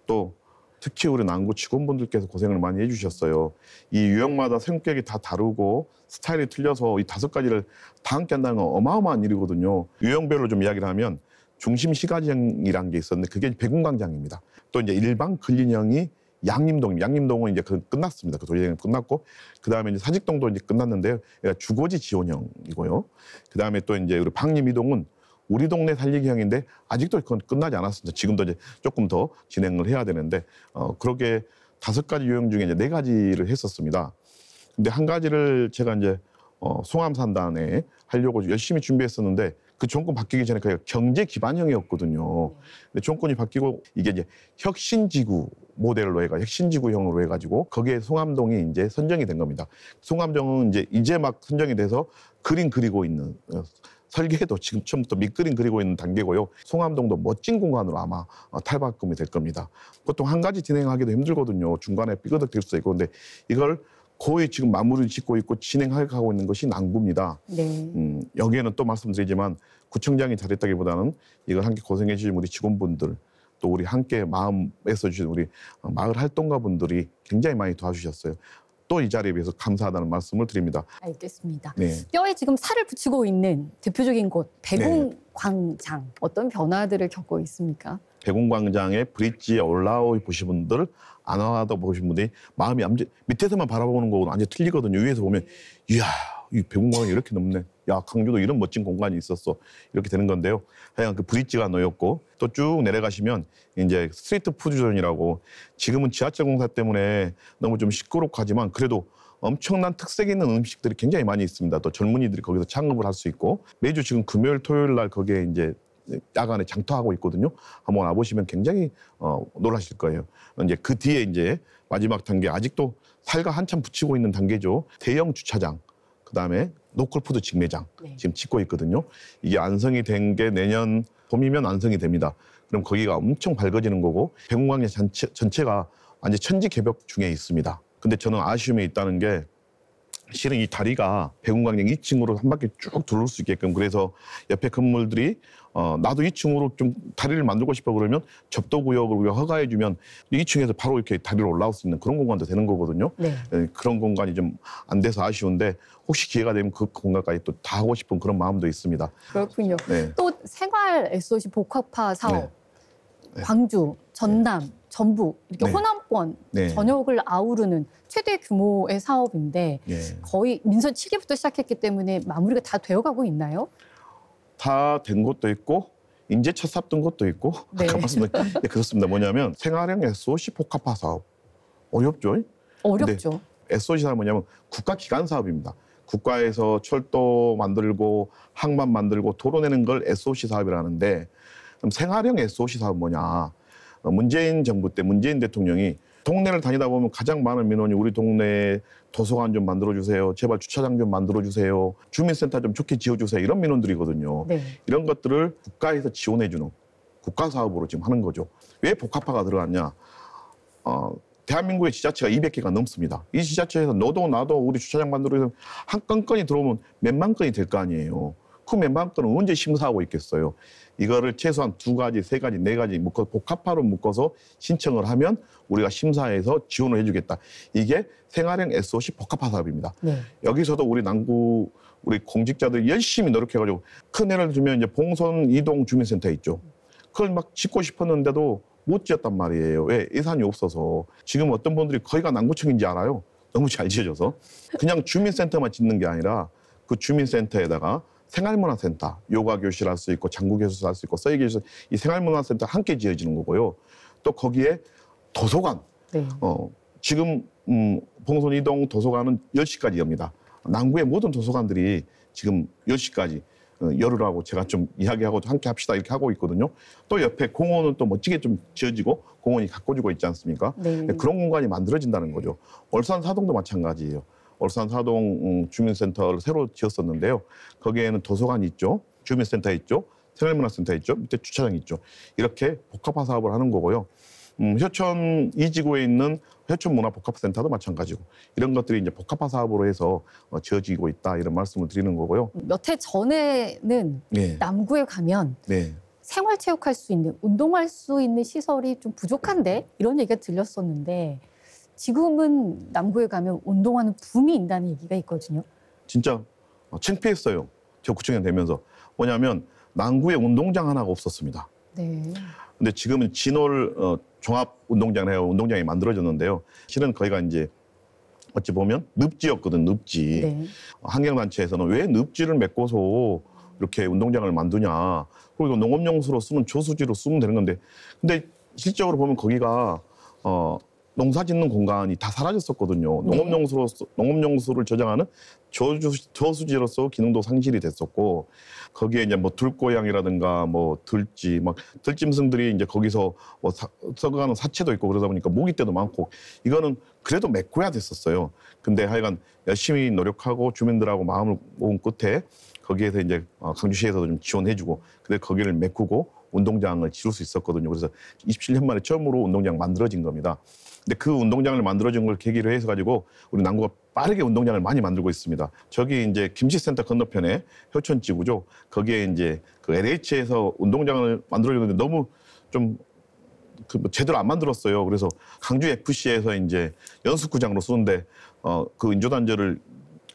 또 특히 우리 남구 직원분들께서 고생을 많이 해주셨어요. 이 유형마다 성격이 다 다르고 스타일이 틀려서 이 5가지를 다 함께 한다는 건 어마어마한 일이거든요. 유형별로 좀 이야기를 하면 중심 시가지형이라는 게 있었는데 그게 백운광장입니다. 또 이제 일반 근린형이 양림동은 이제 끝났습니다. 그 도시재생이 끝났고 그 다음에 이제 사직동도 이제 끝났는데요. 주거지 지원형이고요. 그 다음에 또 이제 우리 방림이동은 우리 동네 살리기형인데 아직도 그건 끝나지 않았습니다. 지금도 이제 조금 더 진행을 해야 되는데 그렇게 5가지 유형 중에 이제 4가지를 했었습니다. 근데 한 가지를 제가 이제 송암산단에 하려고 열심히 준비했었는데 그 정권 바뀌기 전에 그게 경제 기반형이었거든요. 근데 정권이 바뀌고 이게 이제 혁신지구 모델로 혁신지구형으로 해가지고 거기에 송암동이 이제 선정이 된 겁니다. 송암동은 이제 막 선정이 돼서 그림 그리고 있는 설계도 지금 처음부터 밑그림 그리고 있는 단계고요. 송암동도 멋진 공간으로 아마 탈바꿈이 될 겁니다. 보통 한 가지 진행하기도 힘들거든요. 중간에 삐그덕될 수도 있고. 근데 이걸 거의 지금 마무리를 짓고 있고 진행하고 있는 것이 남구입니다. 네. 여기에는 또 말씀드리지만 구청장이 잘했다기보다는 이걸 함께 고생해 주신 우리 직원분들 또 우리 함께 마음에서 주신 우리 마을 활동가분들이 굉장히 많이 도와주셨어요. 또 이 자리에 비해서 감사하다는 말씀을 드립니다. 알겠습니다. 네. 뼈에 지금 살을 붙이고 있는 대표적인 곳 대공광장 네. 어떤 변화들을 겪고 있습니까? 대공광장에 브릿지에 올라오 보신 분들 안 와다 보신 분들이 마음이 밑에서만 바라보는 거하고는 완전히 틀리거든요. 위에서 보면 이야 이 대공광장이 이렇게 넓네. 야 강주도 이런 멋진 공간이 있었어. 이렇게 되는 건데요. 하여간 그 브릿지가 놓였고 또 쭉 내려가시면 이제 스트리트 푸드존이라고 지금은 지하철 공사 때문에 너무 좀 시끄럽고 하지만 그래도 엄청난 특색 있는 음식들이 굉장히 많이 있습니다. 또 젊은이들이 거기서 창업을 할 수 있고 매주 지금 금요일 토요일 날 거기에 이제 야간에 장터하고 있거든요. 한번 와보시면 굉장히 놀라실 거예요. 이제 그 뒤에 이제 마지막 단계 아직도 살과 한참 붙이고 있는 단계죠. 대형 주차장, 그다음에 로컬푸드 직매장 지금 짓고 있거든요. 이게 완성이 된 게 내년 봄이면 완성이 됩니다. 그럼 거기가 엄청 밝아지는 거고 대공광장 전체가 완전 천지개벽 중에 있습니다. 근데 저는 아쉬움이 있다는 게 실은 이 다리가 대공광장 2층으로 한 바퀴 쭉 돌을 수 있게끔 그래서 옆에 건물들이 나도 2층으로 좀 다리를 만들고 싶어 그러면 접도구역을 우리가 허가해주면 2층에서 바로 이렇게 다리로 올라올 수 있는 그런 공간도 되는 거거든요. 네. 그런 공간이 좀 안 돼서 아쉬운데 혹시 기회가 되면 그 공간까지 또 다 하고 싶은 그런 마음도 있습니다. 그렇군요. 네. 또 생활 SOC 복합화 사업, 네. 광주, 전남, 전북 이렇게 네. 호남권 네. 전역을 아우르는 최대 규모의 사업인데 네. 거의 민선 7기부터 시작했기 때문에 마무리가 다 되어가고 있나요? 다 된 것도 있고 이제 첫 삽든 것도 있고 네. 아까 말씀드린 네, 그렇습니다. 뭐냐면 생활형 SOC 복합화 사업 어렵죠? 어렵죠. SOC 사업은 뭐냐면 국가기관 사업입니다. 국가에서 철도 만들고 항만 만들고 도로 내는 걸 SOC 사업이라는데 그럼 생활형 SOC 사업은 뭐냐? 문재인 정부 때 문재인 대통령이 동네를 다니다 보면 가장 많은 민원이 우리 동네에 도서관 좀 만들어주세요. 제발 주차장 좀 만들어주세요. 주민센터 좀 좋게 지어주세요. 이런 민원들이거든요. 네. 이런 것들을 국가에서 지원해주는 국가사업으로 지금 하는 거죠. 왜 복합화가 들어갔냐? 대한민국의 지자체가 200개가 넘습니다. 이 지자체에서 너도 나도 우리 주차장 만들어서 한 건건이 들어오면 몇만 건이 될 거 아니에요. 그 몇만 건은 언제 심사하고 있겠어요. 이거를 최소한 2가지, 3가지, 4가지 묶어 복합화로 묶어서 신청을 하면 우리가 심사해서 지원을 해주겠다. 이게 생활형 SOC 복합화 사업입니다. 네. 여기서도 우리 남구 우리 공직자들이 열심히 노력해가지고 큰 예를 들면 이제 봉선 이동 주민센터 있죠. 그걸 막 짓고 싶었는데도 못 지었단 말이에요. 왜? 예산이 없어서. 지금 어떤 분들이 거기가 남구청인지 알아요? 너무 잘 지어져서. 그냥 주민센터만 짓는 게 아니라 그 주민센터에다가 생활문화센터, 요가교실 할 수 있고 장구교실 할 수 있고 서예교실 이 생활문화센터 함께 지어지는 거고요. 또 거기에 도서관. 네. 지금 봉선 이동 도서관은 10시까지 엽니다. 남구의 모든 도서관들이 지금 10시까지 열으라고 제가 좀 이야기하고 함께 합시다 이렇게 하고 있거든요. 또 옆에 공원은 또 멋지게 좀 지어지고 공원이 가꿔지고 있지 않습니까? 네. 그런 공간이 만들어진다는 거죠. 울산 사동도 마찬가지예요. 울산 사동 주민센터를 새로 지었었는데요. 거기에는 도서관이 있죠. 주민센터 있죠. 생활문화센터 있죠. 밑에 주차장이 있죠. 이렇게 복합화 사업을 하는 거고요. 효천 이지구에 있는 효천문화복합센터도 마찬가지고 이런 것들이 이제 복합화 사업으로 해서 지어지고 있다 이런 말씀을 드리는 거고요. 몇 해 전에는 네. 남구에 가면 네. 생활체육할 수 있는, 운동할 수 있는 시설이 좀 부족한데 이런 얘기가 들렸었는데 지금은 남구에 가면 운동하는 붐이 있다는 얘기가 있거든요. 진짜 창피했어요. 저 구청장 되면서. 뭐냐면 남구에 운동장 하나가 없었습니다. 네. 근데 지금은 진월 종합 운동장을 해요. 운동장이 만들어졌는데요. 실은 거기가 이제 어찌 보면 늪지였거든, 늪지. 네. 환경단체에서는 왜 늪지를 메꿔서 이렇게 운동장을 만드냐. 그리고 농업용수로 쓰면 저수지로 쓰면 되는 건데. 근데 실적으로 보면 거기가 농사 짓는 공간이 다 사라졌었거든요. 네. 농업용수를 저장하는 저수지로서 기능도 상실이 됐었고, 거기에 이제 뭐 들고양이라든가 뭐 들쥐, 막 들짐승들이 이제 거기서 뭐 썩어가는 사체도 있고 그러다 보니까 모기떼도 많고, 이거는 그래도 메꿔야 됐었어요. 근데 하여간 열심히 노력하고 주민들하고 마음을 모은 끝에 거기에서 이제 강주시에서도 좀 지원해주고, 근데 거기를 메꾸고 운동장을 지을 수 있었거든요. 그래서 27년 만에 처음으로 운동장 만들어진 겁니다. 근데 그 운동장을 만들어진 걸 계기로 해서 가지고 우리 남구가 빠르게 운동장을 많이 만들고 있습니다. 저기 이제 김치센터 건너편에 효천지구죠. 거기에 이제 그 LH에서 운동장을 만들어줬는데 너무 좀 제대로 안 만들었어요. 그래서 강주 FC에서 이제 연습구장으로 쓰는데 그 인조단지를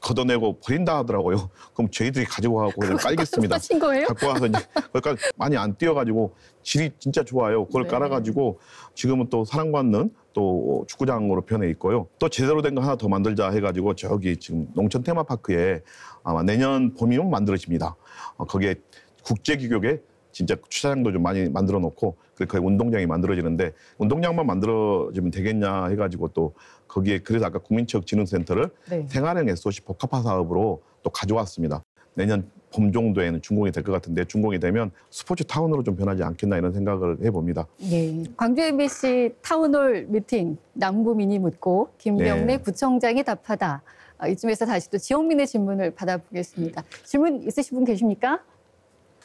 걷어내고 버린다 하더라고요. 그럼 저희들이 가지고 가고 깔겠습니다. 하신 거예요? 갖고 와서 이제 거기까지 많이 안 뛰어가지고 질이 진짜 좋아요. 그걸 네. 깔아가지고 지금은 또 사랑받는 또 축구장으로 변해 있고요. 또 제대로 된 거 하나 더 만들자 해가지고 저기 지금 농촌 테마파크에 아마 내년 봄이면 만들어집니다. 거기에 국제규격의 진짜 주차장도 좀 많이 만들어 놓고 거기 운동장이 만들어지는데 운동장만 만들어지면 되겠냐 해가지고 또 거기에 그래서 아까 국민체육진흥센터를 네. 생활형 SOC 복합화 사업으로 또 가져왔습니다. 내년 봄 정도에는 준공이 될 것 같은데 준공이 되면 스포츠 타운으로 좀 변하지 않겠나 이런 생각을 해봅니다. 예. 광주 MBC 타운홀 미팅 남구민이 묻고 김병래 네. 구청장이 답하다. 이쯤에서 다시 또 지영민의 질문을 받아보겠습니다. 질문 있으신 분 계십니까?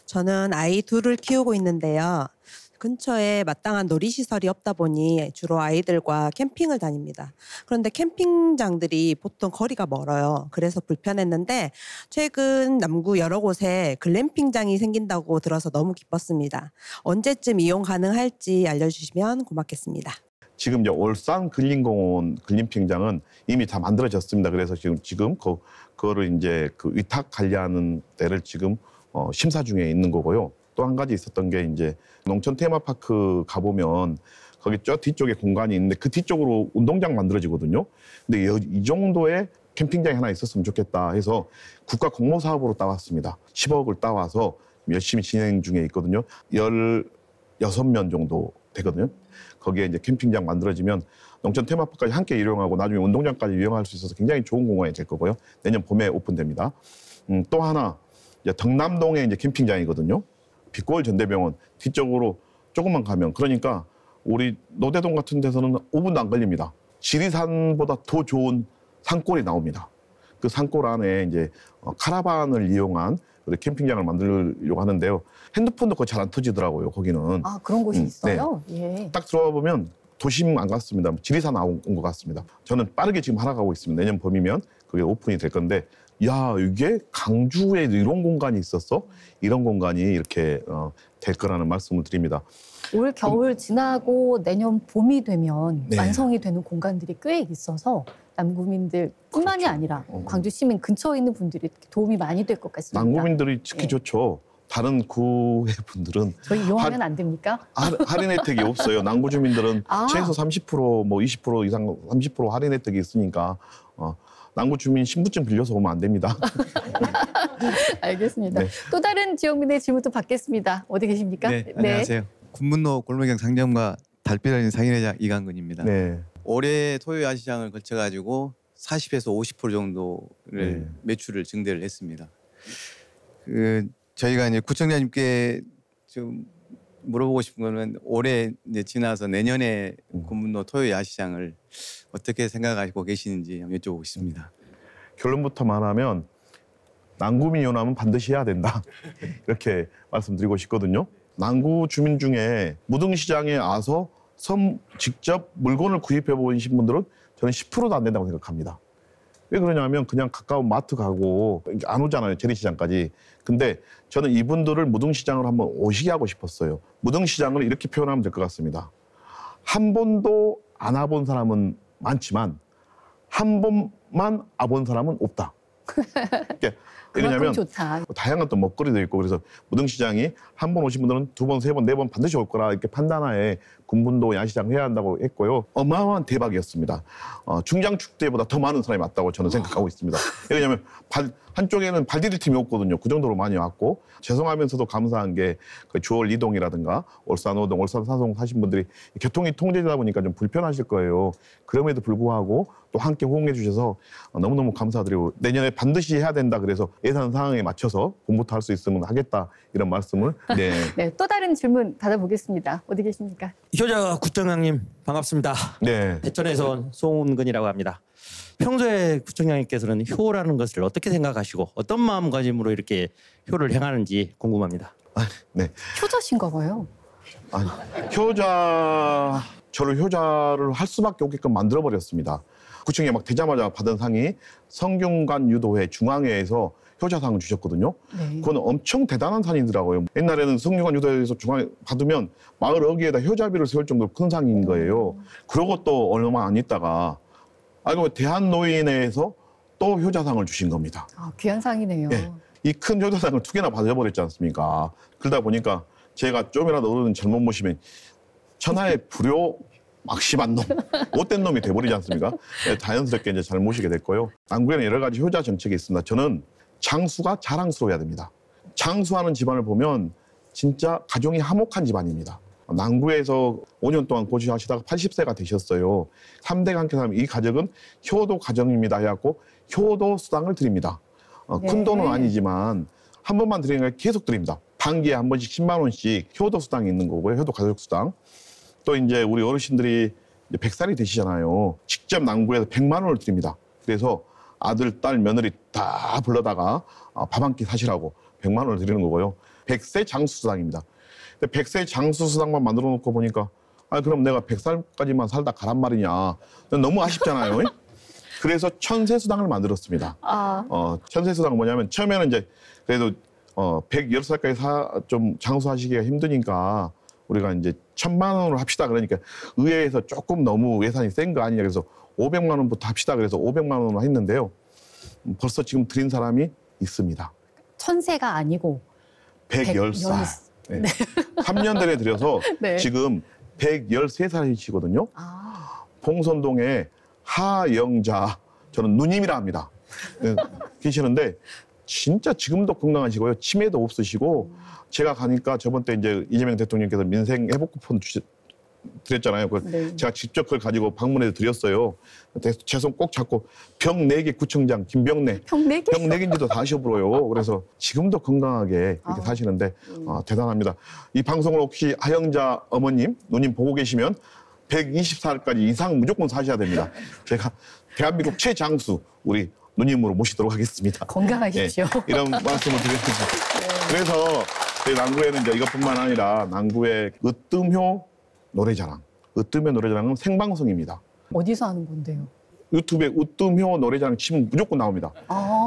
저는 아이 둘을 키우고 있는데요. 근처에 마땅한 놀이시설이 없다 보니 주로 아이들과 캠핑을 다닙니다. 그런데 캠핑장들이 보통 거리가 멀어요. 그래서 불편했는데 최근 남구 여러 곳에 글램핑장이 생긴다고 들어서 너무 기뻤습니다. 언제쯤 이용 가능할지 알려주시면 고맙겠습니다. 지금 이제 올산 근린공원 근린핑장은 이미 다 만들어졌습니다. 그래서 지금 그거를 이제 그 위탁 관리하는 데를 지금 심사 중에 있는 거고요. 또 한 가지 있었던 게 이제 농촌 테마파크 가보면 거기 저 뒤쪽에 공간이 있는데 그 뒤쪽으로 운동장 만들어지거든요. 근데 이 정도의 캠핑장이 하나 있었으면 좋겠다 해서 국가 공모 사업으로 따왔습니다. 10억을 따와서 열심히 진행 중에 있거든요. 16면 정도 되거든요. 거기에 이제 캠핑장 만들어지면 농촌 테마파크까지 함께 이용하고 나중에 운동장까지 이용할 수 있어서 굉장히 좋은 공간이 될 거고요. 내년 봄에 오픈됩니다. 또 하나 이제 덕남동에 이제 캠핑장이거든요. 빛골 전대병원 뒤쪽으로 조금만 가면 그러니까 우리 노대동 같은 데서는 5분도 안 걸립니다. 지리산보다 더 좋은 산골이 나옵니다. 그 산골 안에 이제 카라반을 이용한 캠핑장을 만들려고 하는데요. 핸드폰도 거의 잘 안 터지더라고요. 거기는. 아, 그런 곳이 있어요? 네. 예. 딱 들어와 보면 도심 안 갔습니다. 지리산 온 것 같습니다. 저는 빠르게 지금 하락하고 있습니다. 내년 봄이면 그게 오픈이 될 건데 야, 이게 강주에 이런 공간이 있었어? 이런 공간이 이렇게 될 거라는 말씀을 드립니다. 올 겨울 지나고 내년 봄이 되면 네. 완성이 되는 공간들이 꽤 있어서 남구민들뿐만이 그렇죠. 아니라 광주 시민 근처에 있는 분들이 도움이 많이 될 것 같습니다. 남구민들이 특히 네. 좋죠. 다른 구의 분들은 저희 이용하면 안 됩니까? 할인 혜택이 없어요. 남구 주민들은 최소 30% 뭐 20% 이상 30% 할인 혜택이 있으니까 남구 주민 신분증 빌려서 오면 안 됩니다. 알겠습니다. 네. 또 다른 지역민의 질문도 받겠습니다. 어디 계십니까? 네, 안녕하세요. 군문로 골목형 상점과 달빛어린 상인회장 이강근입니다. 네. 올해 토요 야시장을 거쳐가지고 40에서 50% 정도를 네. 매출을 증대를 했습니다. 저희가 이제 구청장님께 좀 물어보고 싶은 거는 올해 이제 지나서 내년에 군문로 토요 야시장을 어떻게 생각하고 계시는지 한번 여쭤보고 싶습니다. 결론부터 말하면 남구민 연합은 반드시 해야 된다. 이렇게 말씀드리고 싶거든요. 남구 주민 중에 무등시장에 와서 직접 물건을 구입해 보신 분들은 저는 10%도 안 된다고 생각합니다. 왜 그러냐면 그냥 가까운 마트 가고 안 오잖아요. 재래시장까지. 근데 저는 이분들을 무등시장으로 한번 오시게 하고 싶었어요. 무등시장을 이렇게 표현하면 될 것 같습니다. 한 번도 안 와본 사람은 많지만 한 번만 와본 사람은 없다. 왜냐하면 좋다. 다양한 또 먹거리도 있고 그래서 무등시장이 한 번 오신 분들은 두 번, 세 번, 네 번 반드시 올 거라 이렇게 판단하에 군문도 야시장 해야 한다고 했고요. 어마어마한 대박이었습니다. 중장축 때보다 더 많은 사람이 왔다고 저는 생각하고 있습니다. 왜냐하면 한쪽에는 발 디딜 팀이 없거든요. 그 정도로 많이 왔고 죄송하면서도 감사한 게 그 주월 이동이라든가 울산 오동, 울산 사송 사신 분들이 교통이 통제되다 보니까 좀 불편하실 거예요. 그럼에도 불구하고 또 함께 호응해 주셔서 너무너무 감사드리고 내년에 반드시 해야 된다 그래서 예산 상황에 맞춰서 공부터 할 수 있으면 하겠다 이런 말씀을 네, 또 다른 질문 받아보겠습니다. 어디 계십니까? 효자 구청장님 반갑습니다. 네. 대천에서 온 송은근이라고 합니다. 평소에 구청장님께서는 효라는 것을 어떻게 생각하시고 어떤 마음가짐으로 이렇게 효를 행하는지 궁금합니다. 네. 효자신가 봐요. 아니, 저를 효자를 할 수밖에 없게끔 만들어버렸습니다. 구청에 막 되자마자 받은 상이 성균관 유도회 중앙회에서 효자상을 주셨거든요. 네. 그건 엄청 대단한 상이더라고요. 옛날에는 성균관 유도에서 중앙에 받으면 마을 어귀에다 효자비를 세울 정도로 큰 상인 거예요. 그러고 또 얼마 안 있다가 대한노인회에서 또 효자상을 주신 겁니다. 아, 귀한 상이네요. 예. 이 큰 효자상을 2개나 받아버렸지 않습니까? 그러다 보니까 제가 좀이라도 어른 잘못 모시면 천하의 불효 막심한 놈, 못된 놈이 돼버리지 않습니까? 네, 자연스럽게 이제 잘 모시게 됐고요. 남구에는 여러 가지 효자 정책이 있습니다. 저는 장수가 자랑스러워야 됩니다. 장수하는 집안을 보면 진짜 가정이 화목한 집안입니다. 남구에서 5년 동안 고시하시다가 80세가 되셨어요. 3대가 함께 살면 이 가정은 효도 가정입니다 해갖고 효도 수당을 드립니다. 큰 돈은 아니지만 한 번만 드리는 걸 계속 드립니다. 반기에 한 번씩 10만 원씩 효도 수당이 있는 거고요. 효도 가족 수당. 또 이제 우리 어르신들이 이제 100살이 되시잖아요. 직접 남구에서 100만 원을 드립니다. 그래서 아들, 딸, 며느리 다 불러다가 밥 한 끼 사시라고 100만 원을 드리는 거고요. 100세 장수수당입니다. 근데 100세 장수수당만 만들어 놓고 보니까 그럼 내가 100살까지만 살다 가란 말이냐. 너무 아쉽잖아요. 그래서 천세수당을 만들었습니다. 천세수당은 뭐냐면 처음에는 이제 그래도 110살까지 좀 장수하시기가 힘드니까 우리가 이제 1000만 원으로 합시다. 그러니까 의회에서 조금 너무 예산이 센 거 아니냐. 그래서 500만 원부터 합시다. 그래서 500만 원으로 했는데요. 벌써 지금 드린 사람이 있습니다. 천세가 아니고 110살. 네. 3년 전에 드려서 네. 지금 113살이시거든요. 봉선동에 하영자, 저는 누님이라 합니다. 네, 계시는데 진짜 지금도 건강하시고요. 치매도 없으시고 제가 가니까 저번 때 이제 이재명 대통령께서 민생 회복 쿠폰 드렸잖아요. 네. 제가 직접 그걸 가지고 방문해서 드렸어요. 제 손 꼭 잡고 병내기 구청장 김병내. 병내기인지도 다 아셔보여요. 그래서 지금도 건강하게 이렇게 사시는데 대단합니다. 이 방송을 혹시 하영자 어머님, 누님 보고 계시면 120살까지 이상 무조건 사셔야 됩니다. 제가 대한민국 최장수 우리 누님으로 모시도록 하겠습니다. 건강하십시오. 네, 이런 말씀을 드렸습니다. 그래서 저희 남구에는 이제 이것뿐만 아니라 남구의 으뜸효 노래자랑. 으뜸효 노래자랑은 생방송입니다. 어디서 하는 건데요? 유튜브에 으뜸효 노래자랑 치면 무조건 나옵니다.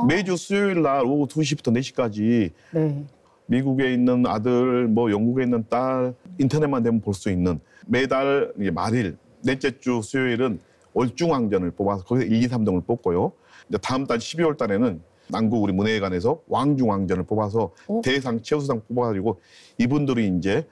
매주 수요일 날 오후 2시부터 4시까지 네. 미국에 있는 아들, 영국에 있는 딸, 인터넷만 되면 볼 수 있는 매달 말일, 넷째 주 수요일은 월중왕전을 뽑아서 거기서 1, 2, 3등을 뽑고요. 이제 다음 달 12월 달에는 남구 우리 문예회관에서 왕중왕전을 뽑아서 대상, 최우수상 뽑아가지고 이분들이 이제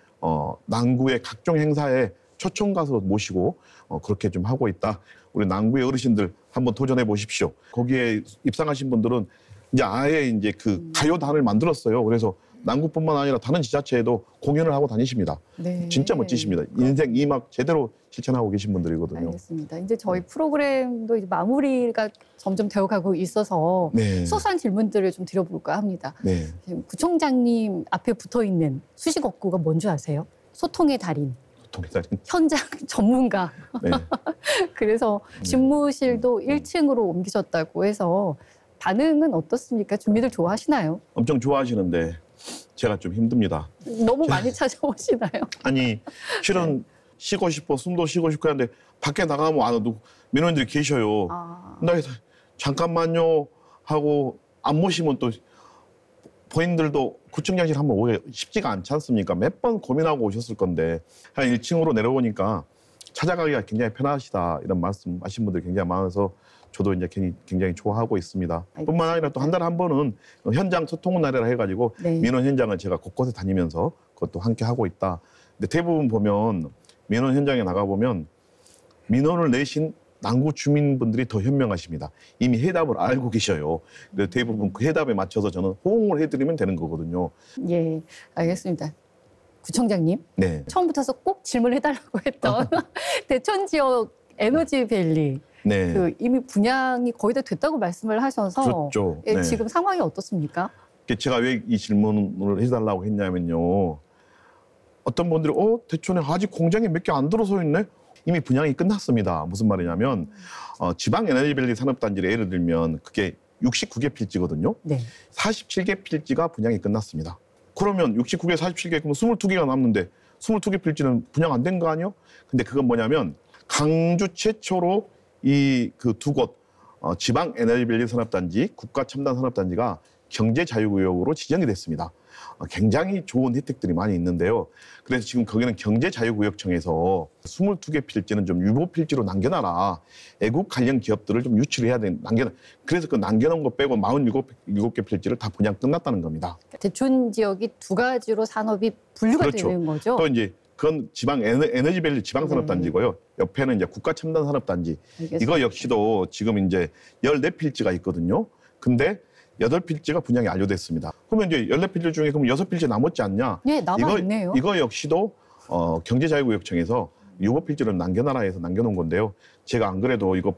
남구의 각종 행사에 초청 가수로 모시고 그렇게 좀 하고 있다. 우리 남구의 어르신들 한번 도전해 보십시오. 거기에 입상하신 분들은 이제 아예 이제 그 가요단을 만들었어요. 그래서 남구뿐만 아니라 다른 지자체에도 공연을 하고 다니십니다. 네. 진짜 멋지십니다. 인생 2막 제대로 실천하고 계신 분들이거든요. 알겠습니다. 이제 저희 프로그램도 이제 마무리가 점점 되어가고 있어서 네. 소소한 질문들을 좀 드려볼까 합니다. 네. 지금 구청장님 앞에 붙어있는 수식 어구가 뭔지 아세요? 소통의 달인. 소통의 달인. 현장 전문가. 네. 그래서 집무실도 1층으로 옮기셨다고 해서 반응은 어떻습니까? 주민들 좋아하시나요? 엄청 좋아하시는데 제가 좀 힘듭니다. 너무 많이 찾아오시나요? 아니 실은 쉬고 싶어, 숨도 쉬고 싶고 하는데 밖에 나가면 안 와도 민원인들이 계셔요. 나 잠깐만요 하고 안 모시면 또 본인들도 구청장실 한번 오기가 쉽지가 않지 않습니까? 몇 번 고민하고 오셨을 건데 한 1층으로 내려오니까 찾아가기가 굉장히 편하시다 이런 말씀하신 분들이 굉장히 많아서 저도 이제 굉장히 좋아하고 있습니다. 알겠습니다. 뿐만 아니라 또 한 달에 한 번은 현장 소통 날이라 해가지고 네. 민원 현장을 제가 곳곳에 다니면서 그것도 함께 하고 있다. 근데 대부분 보면 민원 현장에 나가보면 민원을 내신 남구 주민분들이 더 현명하십니다. 이미 해답을 알고 계셔요. 그래서 대부분 그 해답에 맞춰서 저는 호응을 해드리면 되는 거거든요. 예, 알겠습니다. 구청장님, 네. 처음부터 꼭 질문해달라고 했던 대천 지역 에너지밸리 네. 그 이미 분양이 거의 다 됐다고 말씀을 하셔서 그렇죠. 예, 네. 지금 상황이 어떻습니까? 제가 왜 이 질문을 해달라고 했냐면요. 어떤 분들이 대천에 아직 공장이 몇 개 안 들어서 있네? 이미 분양이 끝났습니다. 무슨 말이냐면 지방 에너지밸리 산업단지를 예를 들면 그게 69개 필지거든요. 네. 47개 필지가 분양이 끝났습니다. 그러면 69개, 47개, 그러면 22개가 남는데 22개 필지는 분양 안 된 거 아니에요? 근데 그건 뭐냐면 강주 최초로 이 그 두 곳 지방 에너지밸리 산업단지, 국가 첨단 산업단지가 경제자유구역으로 지정이 됐습니다. 굉장히 좋은 혜택들이 많이 있는데요. 그래서 지금 거기는 경제자유구역청에서 22개 필지는 좀 유보필지로 남겨놔라. 애국 관련 기업들을 좀 유치를 해야 돼. 그래서 그 남겨놓은 거 빼고 47개 필지를 다 분양 끝났다는 겁니다. 대촌 지역이 두 가지로 산업이 분류가 그렇죠. 되는 거죠. 또 이제 그건 지방 에너지밸리 지방산업단지고요. 옆에는 이제 국가첨단산업단지. 알겠습니다. 이거 역시도 지금 이제 14필지가 있거든요. 근데 8필지가 분양이 완료됐습니다. 그러면 이제 14필지 중에 그럼 6필지 남았지 않냐? 네, 남아있네요. 이거 역시도 경제자유구역청에서 유보필지를 남겨놔라 해서 남겨놓은 건데요. 제가 안 그래도 이거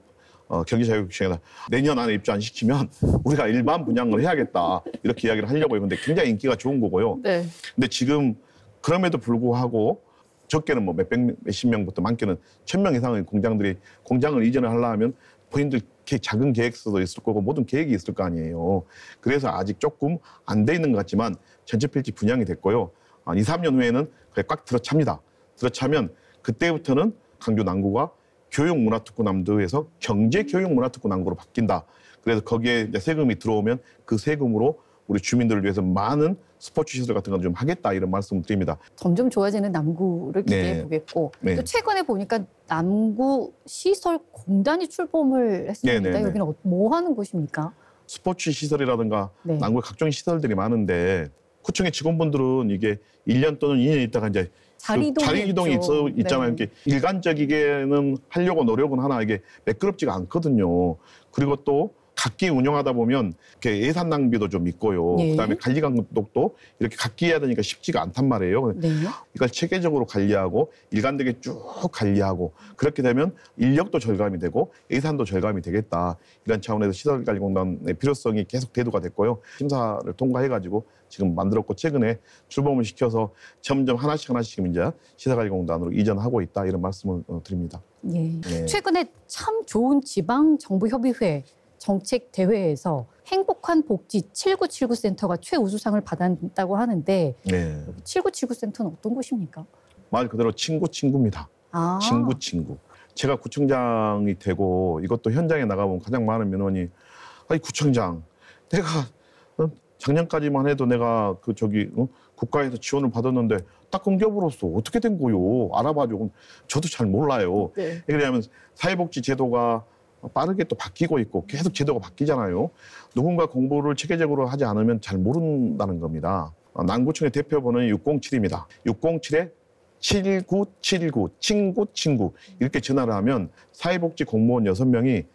경제자유구역청에다 내년 안에 입주 안 시키면 우리가 일반 분양을 해야겠다 이렇게 이야기를 하려고 해요. 근데 굉장히 인기가 좋은 거고요. 네. 근데 지금 그럼에도 불구하고 적게는 뭐 몇십 명부터 많게는 1000명 이상의 공장을 이전을 하려면 본인들 작은 계획서도 있을 거고 모든 계획이 있을 거 아니에요. 그래서 아직 조금 안 돼 있는 것 같지만 전체 필지 분양이 됐고요. 2, 3년 후에는 그게 꽉 들어찹니다. 들어차면 그때부터는 강주 남구가 교육문화특구남도에서 경제교육문화특구남구로 바뀐다. 그래서 거기에 이제 세금이 들어오면 그 세금으로 우리 주민들을 위해서 많은 스포츠 시설 같은 걸 좀 하겠다 이런 말씀을 드립니다. 점점 좋아지는 남구를 기대해 보겠고 네. 또 최근에 보니까 남구 시설 공단이 출범을 했습니다. 네네네. 여기는 뭐 하는 곳입니까? 스포츠 시설이라든가 네. 남구에 각종 시설들이 많은데 구청의 직원분들은 이게 1년 또는 2년 있다가 이제 자리 이동이 있잖아요. 네. 이렇게 일관적이게는 하려고 노력은 하나 이게 매끄럽지가 않거든요. 그리고 또 각기 운영하다 보면 이렇게 예산 낭비도 좀 있고요. 네. 그다음에 관리 감독도 이렇게 각기 해야 되니까 쉽지가 않단 말이에요. 네. 이걸 체계적으로 관리하고 일관되게 쭉 관리하고 그렇게 되면 인력도 절감이 되고 예산도 절감이 되겠다. 이런 차원에서 시설관리공단의 필요성이 계속 대두가 됐고요. 심사를 통과해가지고 지금 만들었고 최근에 출범을 시켜서 점점 하나씩 이제 시설관리공단으로 이전하고 있다. 이런 말씀을 드립니다. 예. 네. 최근에 참 좋은 지방정부협의회 정책대회에서 행복한 복지 7979 센터가 최우수상을 받았다고 하는데 네. 7979 센터는 어떤 곳입니까? 말 그대로 친구입니다. 아. 친구. 제가 구청장이 되고 이것도 현장에 나가보면 가장 많은 민원이 아니 구청장 내가 작년까지만 해도 내가 국가에서 지원을 받았는데 딱 응급으로서 어떻게 된 거요? 알아봐줘. 저도 잘 몰라요. 네. 왜냐하면 사회복지 제도가 빠르게 또 바뀌고 있고 계속 제도가 바뀌잖아요. 누군가 공부를 체계적으로 하지 않으면 잘 모른다는 겁니다. 남구청의 대표번호는 607입니다. 607에 7979 친구 이렇게 전화를 하면 사회복지 공무원 6명이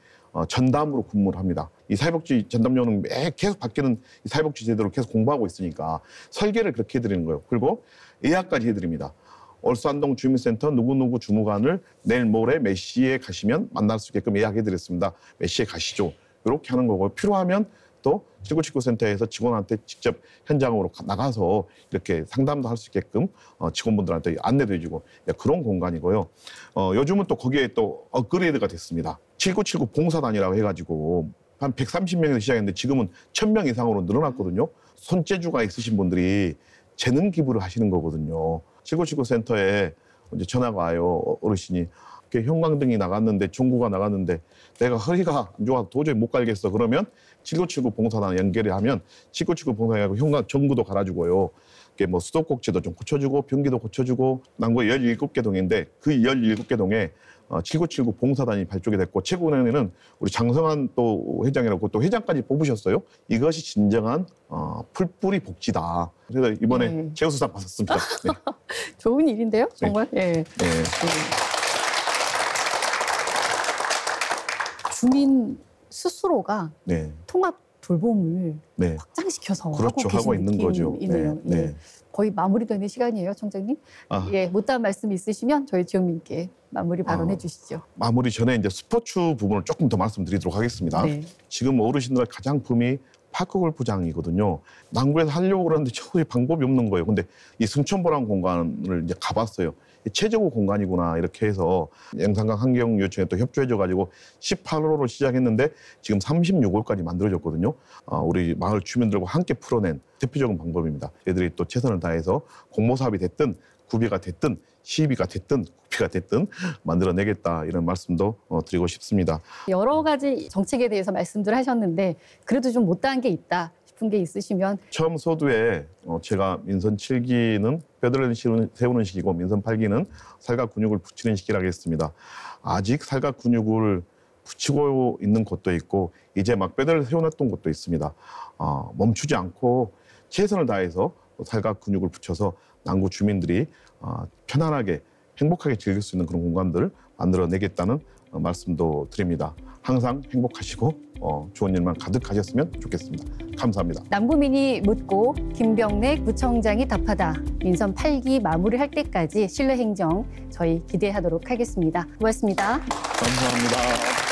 전담으로 근무를 합니다. 이 사회복지 전담요는 계속 바뀌는 이 사회복지 제도를 계속 공부하고 있으니까 설계를 그렇게 해드리는 거예요. 그리고 예약까지 해드립니다. 얼산동 주민센터 누구누구 주무관을 내일 모레 몇 시에 가시면 만날 수 있게끔 예약해드렸습니다. 몇 시에 가시죠. 이렇게 하는 거고 필요하면 또 7979 센터에서 직원한테 직접 현장으로 나가서 이렇게 상담도 할 수 있게끔 직원분들한테 안내도 해주고 그런 공간이고요. 요즘은 또 거기에 또 업그레이드가 됐습니다. 7979 봉사단이라고 해가지고 한 130명에서 시작했는데 지금은 1000명 이상으로 늘어났거든요. 손재주가 있으신 분들이 재능 기부를 하시는 거거든요. 7979 센터에 이제 전화가 와요. 어르신이 형광등이 나갔는데 종구가 나갔는데 내가 허리가 안 좋아서 도저히 못 갈겠어. 그러면 7979 봉사단 연결을 하면 7979 봉사단하고 형광 전구도 갈아주고요. 뭐 수도꼭지도 좀 고쳐주고 변기도 고쳐주고 남구 17개 동인데 그 17개 동에 7979 봉사단이 발족이 됐고 최근에는 우리 장성환 또 회장이라고 또 회장까지 뽑으셨어요. 이것이 진정한 풀뿌리 복지다. 그래서 이번에 최우수상 받았습니다. 네. 좋은 일인데요, 정말. 네. 네. 주민 스스로가 통합 돌봄을 확장시켜서 그렇죠. 하고 있는 거죠. 네. 거의 마무리되는 시간이에요, 청장님. 못다한 말씀 있으시면 저희 지역민께 마무리 발언해 주시죠. 마무리 전에 이제 스포츠 부분을 조금 더 말씀드리도록 하겠습니다. 네. 지금 어르신들의 가장 붐이 파크골프장이거든요. 남구에서 하려고 그러는데 저희 방법이 없는 거예요. 근데 이 승천보람 공간을 이제 가봤어요. 최저고 공간이구나 이렇게 해서 영산강 환경요청에 또 협조해줘가지고 18호로 시작했는데 지금 36호까지 만들어졌거든요. 우리 마을 주민들과 함께 풀어낸 대표적인 방법입니다. 애들이 또 최선을 다해서 공모사업이 됐든 구비가 됐든 시비가 됐든 구비가 됐든 만들어내겠다 이런 말씀도 드리고 싶습니다. 여러 가지 정책에 대해서 말씀들 하셨는데 그래도 좀 못다한 게 있다 싶은 게 있으시면. 처음 서두에 제가 민선 7기는 뼈대를 세우는 시기고 민선 8기는 살과 근육을 붙이는 시기라고 했습니다. 아직 살과 근육을 붙이고 있는 곳도 있고 이제 막 뼈대를 세워놨던 곳도 있습니다. 멈추지 않고 최선을 다해서 살과 근육을 붙여서 남구 주민들이 편안하게 행복하게 즐길 수 있는 그런 공간들을 만들어내겠다는 말씀도 드립니다. 항상 행복하시고 좋은 일만 가득하셨으면 좋겠습니다. 감사합니다. 남구민이 묻고 김병래 구청장이 답하다. 민선 8기 마무리할 때까지 신뢰행정 저희 기대하도록 하겠습니다. 고맙습니다. 감사합니다.